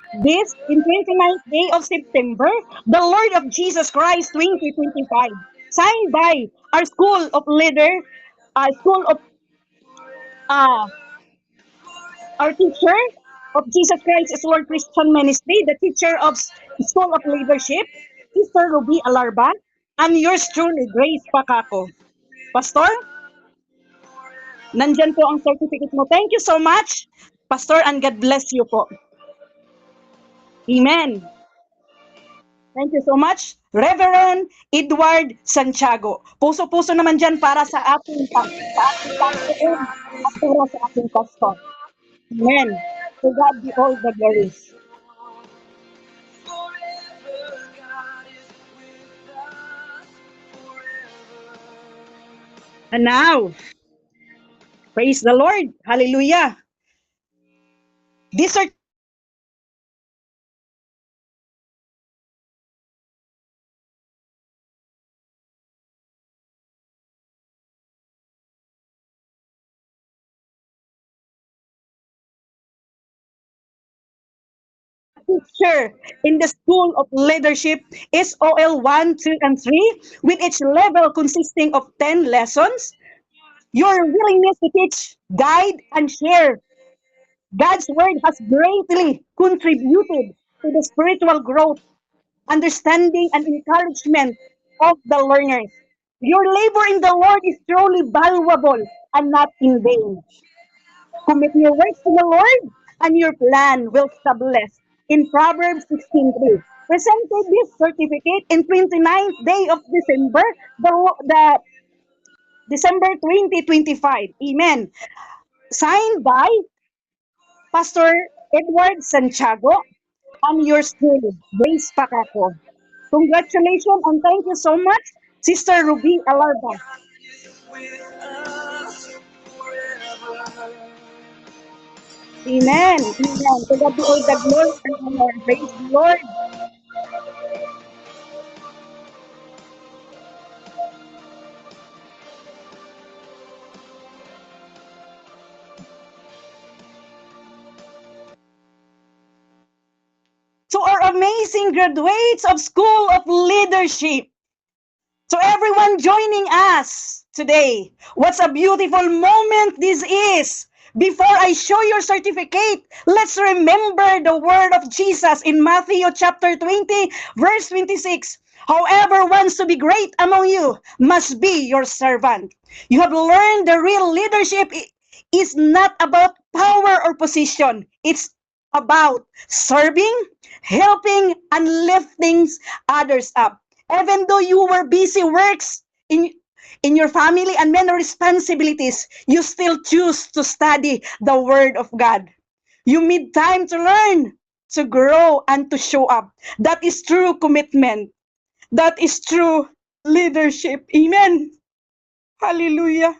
This in 29th day of September, the Lord of Jesus Christ 2025, signed by our school of uh, our teacher of Jesus Christ is Lord Christian Ministry, the teacher of School of Leadership, Sister Ruby Alarba, and yours truly, Grace Pacaco. Pastor, nandyan po ang certificate mo. Thank you so much, Pastor, and God bless you po. Amen. Thank you so much, Reverend Edward Santiago. Puso-puso naman dyan para sa ating Panginoon at para sa ating pastor. Amen. To God be all the glory. And now, praise the Lord. Hallelujah. This teacher in the School of Leadership is OL 1, 2, and 3, with each level consisting of 10 lessons. Your willingness to teach, guide, and share God's word has greatly contributed to the spiritual growth, understanding, and encouragement of the learners. Your labor in the Lord is truly valuable and not in vain. Commit your works to the Lord, and your plan will establish. In Proverbs 16:3, presented this certificate in 29th day of December, the December 2025. Amen. Signed by Pastor Edward Santiago and yours truly, Grace Pacaco. Congratulations and thank you so much, Sister Ruby Alarba. Amen. Amen. To God be all the glory and honor. Praise the Lord. To our amazing graduates of School of Leadership, to everyone joining us today, what a beautiful moment this is. Before I show your certificate, let's remember the word of Jesus in Matthew chapter 20, verse 26. Whoever wants to be great among you must be your servant. You have learned the real leadership is not about power or position. It's about serving, helping, and lifting others up. Even though you were busy works in your family and many responsibilities, you still choose to study the Word of God. You need time to learn, to grow, and to show up. That is true commitment. That is true leadership. Amen. Hallelujah.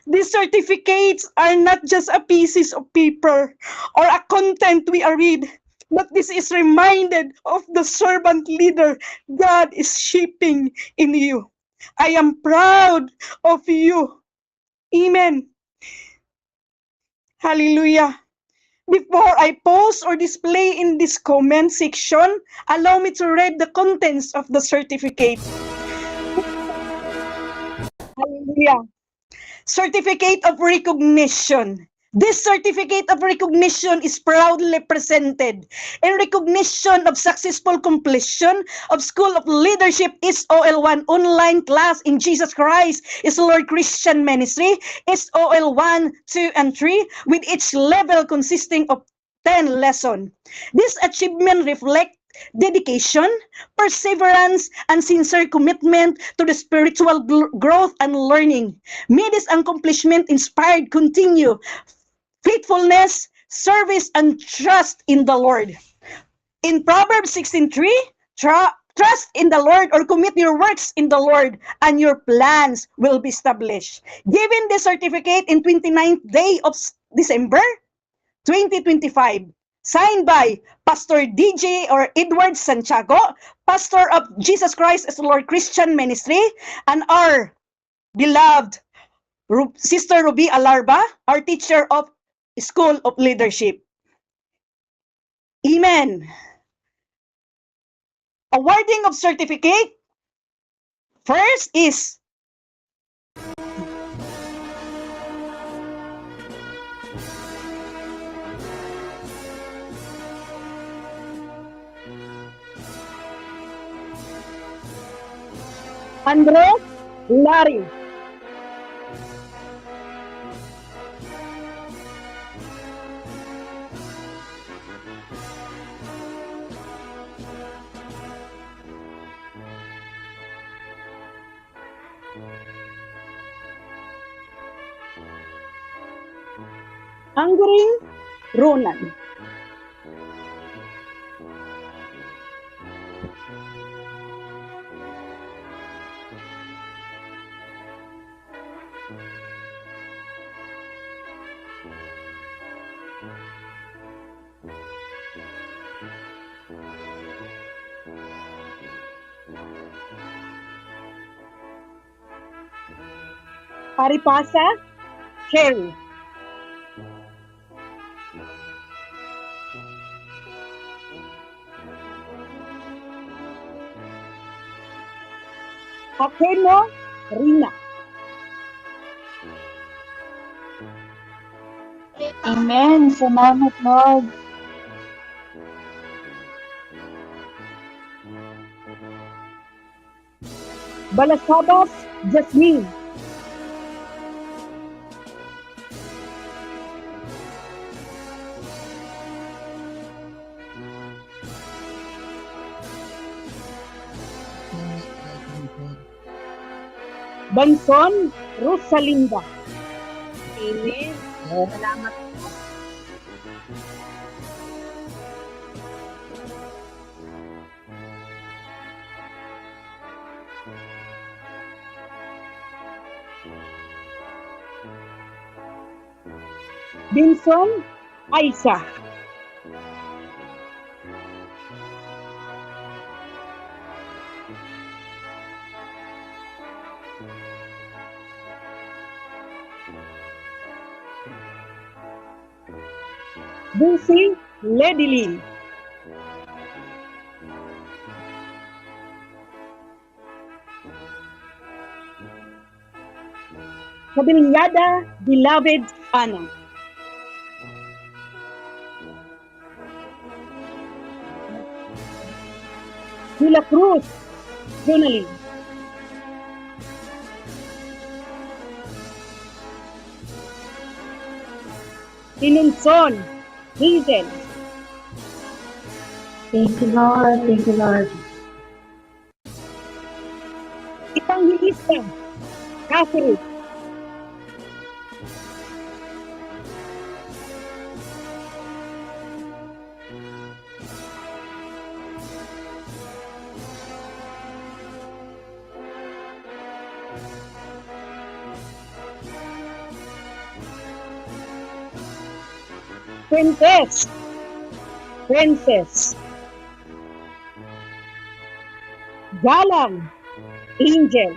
These certificates are not just a pieces of paper or a content we read, but this is reminded of the servant leader God is shaping in you. I am proud of you. Amen. Hallelujah. Before I post or display in this comment section, allow me to read the contents of the certificate. Hallelujah. Certificate of Recognition. This certificate of recognition is proudly presented in recognition of successful completion of School of Leadership SOL1 online class in Jesus Christ is Lord Christian Ministry SOL1, 2, and 3 with each level consisting of 10 lessons. This achievement reflects dedication, perseverance, and sincere commitment to the spiritual growth and learning. May this accomplishment inspired continue faithfulness, service, and trust in the Lord. In Proverbs 16:3, trust in the Lord or commit your works in the Lord and your plans will be established. Given the certificate in 29th day of December 2025, signed by Pastor DJ or Edward Santiago, pastor of Jesus Christ as Lord Christian Ministry, and our beloved Sister Ruby Alarba, our teacher of School of Leadership. Amen. Awarding of certificate. First is Andres Larry. Angering Ronan. Paripasa Cherry. Aquino Rina. Amen. Salamat, Lord. Balasabas Jasmine. Banson Rosalinda. Amen. Salamat. Binson Aisa. Dulcie Ledilin. Kabilyada Beloved Ana. Hila Cruz Jonaline. Tinunson Hazel. Thank you, Lord. Thank you, Lord. Evangelista Catherine. Princess Galang Angel.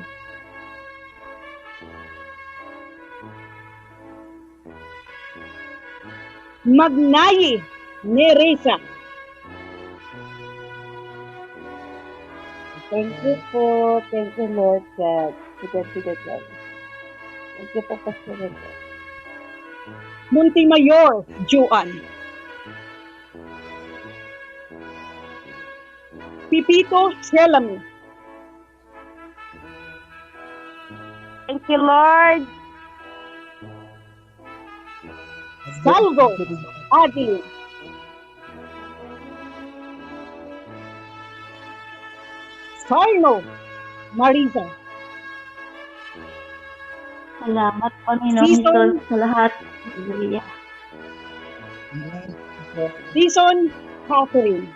Magnayi Neresa. Thank you po. Thank you, Lord God. Sigat lang. Thank you po, Pastor Lord. Montemayor Juan. Pipito Shelami. Thank you, Lord. Salvo Adeline. Sarno Marisa. Salamat, Panginoon Season. Jesus, sa lahat. Hallelujah. Season Catherine.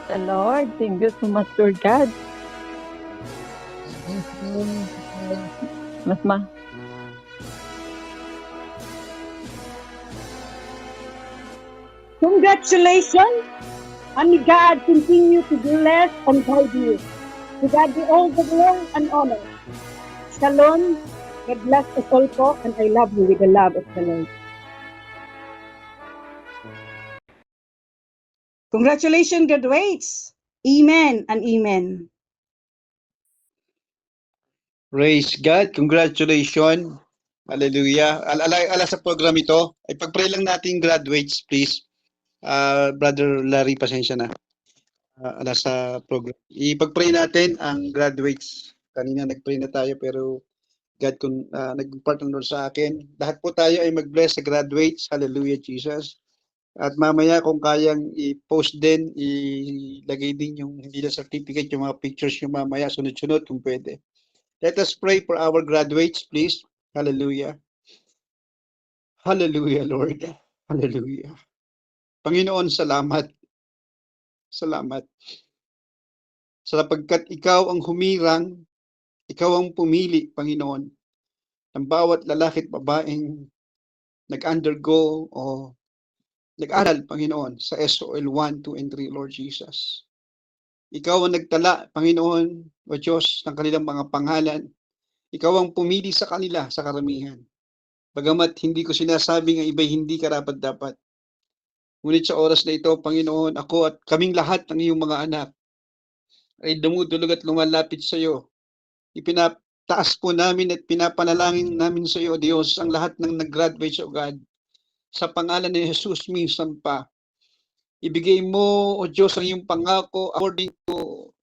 The Lord, thank you so much, Lord God. Mas ma. Congratulations, and may God continue to bless and guide you. To God be all the glory and honor. Shalom, God bless us all po, and I love you with the love of the Lord. Congratulations, graduates. Amen and amen. Praise God. Congratulations. Hallelujah. Ala sa program ito. Ay pag-pray lang natin graduates, please. Brother Larry, pasensya na. Ala sa program. Ipag-pray natin ang graduates. Kanina nag-pray na tayo pero God nag-partner sa akin. Lahat po tayo ay mag-bless sa graduates. Hallelujah, Jesus. At mamaya kung kayang i-post din, ilagay din yung hindi na certificate, yung mga pictures yung mamaya, sunod-sunod kung pwede. Let us pray for our graduates, please. Hallelujah. Hallelujah, Lord. Hallelujah. Panginoon, salamat. Salamat. Sapagkat ikaw ang humirang, ikaw ang pumili, Panginoon, ng bawat lalaki at babaeng nag-undergo o nag-aral, Panginoon, sa SOL 1, 2, and 3, Lord Jesus. Ikaw ang nagtala, Panginoon, o Diyos, ng kanilang mga pangalan. Ikaw ang pumili sa kanila sa karamihan. Bagamat hindi ko sinasabing ang iba'y hindi karapat-dapat. Ngunit sa oras na ito, Panginoon, ako at kaming lahat ng iyong mga anak ay dumudulog at lumalapit sa iyo. Ipinataas po namin at pinapanalangin namin sa iyo, Diyos, ang lahat ng nag-graduate sa God. Sa pangalan ni Jesus minsan pa. Ibigay mo, O Diyos, ang iyong pangako according to